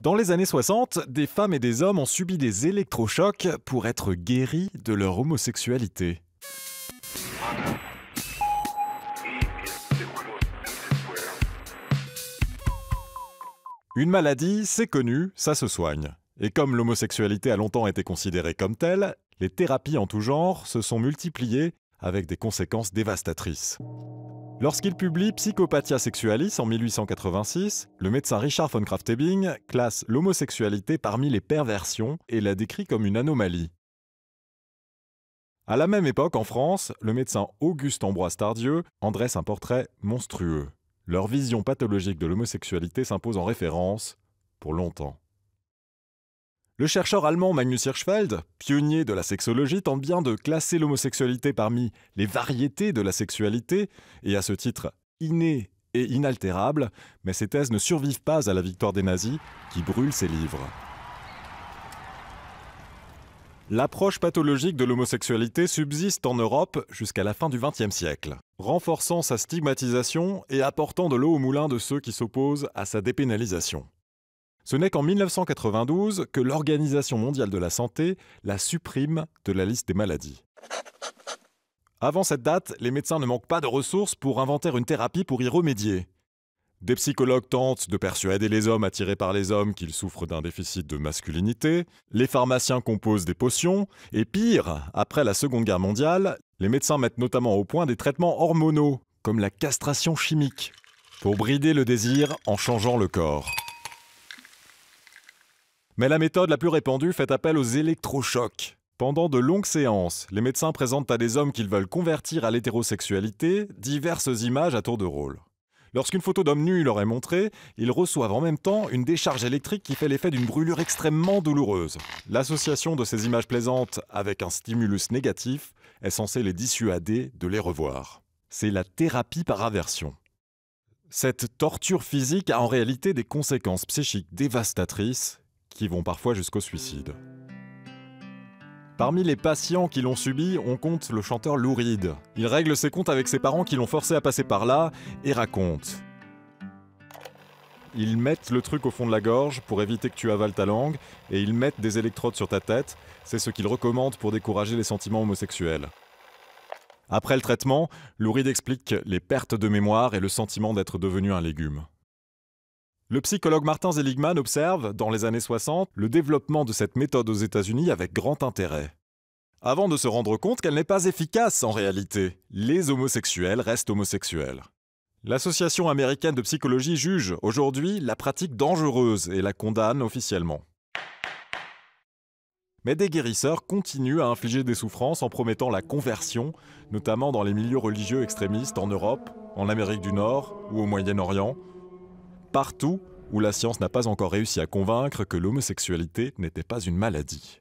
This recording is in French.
Dans les années 60, des femmes et des hommes ont subi des électrochocs pour être guéris de leur homosexualité. Une maladie, c'est connu, ça se soigne. Et comme l'homosexualité a longtemps été considérée comme telle, les thérapies en tout genre se sont multipliées avec des conséquences dévastatrices. Lorsqu'il publie Psychopathia Sexualis en 1886, le médecin Richard von Krafft-Ebing classe l'homosexualité parmi les perversions et la décrit comme une anomalie. À la même époque, en France, le médecin Auguste-Ambroise Tardieu en dresse un portrait monstrueux. Leur vision pathologique de l'homosexualité s'impose en référence pour longtemps. Le chercheur allemand Magnus Hirschfeld, pionnier de la sexologie, tente bien de classer l'homosexualité parmi les variétés de la sexualité, et à ce titre inné et inaltérable, mais ces thèses ne survivent pas à la victoire des nazis, qui brûlent ses livres. L'approche pathologique de l'homosexualité subsiste en Europe jusqu'à la fin du XXe siècle, renforçant sa stigmatisation et apportant de l'eau au moulin de ceux qui s'opposent à sa dépénalisation. Ce n'est qu'en 1992 que l'Organisation mondiale de la santé la supprime de la liste des maladies. Avant cette date, les médecins ne manquent pas de ressources pour inventer une thérapie pour y remédier. Des psychologues tentent de persuader les hommes attirés par les hommes qu'ils souffrent d'un déficit de masculinité, les pharmaciens composent des potions, et pire, après la Seconde Guerre mondiale, les médecins mettent notamment au point des traitements hormonaux, comme la castration chimique, pour brider le désir en changeant le corps. Mais la méthode la plus répandue fait appel aux électrochocs. Pendant de longues séances, les médecins présentent à des hommes qu'ils veulent convertir à l'hétérosexualité diverses images à tour de rôle. Lorsqu'une photo d'homme nu leur est montrée, ils reçoivent en même temps une décharge électrique qui fait l'effet d'une brûlure extrêmement douloureuse. L'association de ces images plaisantes avec un stimulus négatif est censée les dissuader de les revoir. C'est la thérapie par aversion. Cette torture physique a en réalité des conséquences psychiques dévastatrices qui vont parfois jusqu'au suicide. Parmi les patients qui l'ont subi, on compte le chanteur Lou Reed. Il règle ses comptes avec ses parents qui l'ont forcé à passer par là et raconte. Ils mettent le truc au fond de la gorge pour éviter que tu avales ta langue et ils mettent des électrodes sur ta tête. C'est ce qu'ils recommandent pour décourager les sentiments homosexuels. Après le traitement, Lou Reed explique les pertes de mémoire et le sentiment d'être devenu un légume. Le psychologue Martin Seligman observe, dans les années 60, le développement de cette méthode aux États-Unis avec grand intérêt. Avant de se rendre compte qu'elle n'est pas efficace en réalité, les homosexuels restent homosexuels. L'Association américaine de psychologie juge aujourd'hui la pratique dangereuse et la condamne officiellement. Mais des guérisseurs continuent à infliger des souffrances en promettant la conversion, notamment dans les milieux religieux extrémistes en Europe, en Amérique du Nord ou au Moyen-Orient, partout où la science n'a pas encore réussi à convaincre que l'homosexualité n'était pas une maladie.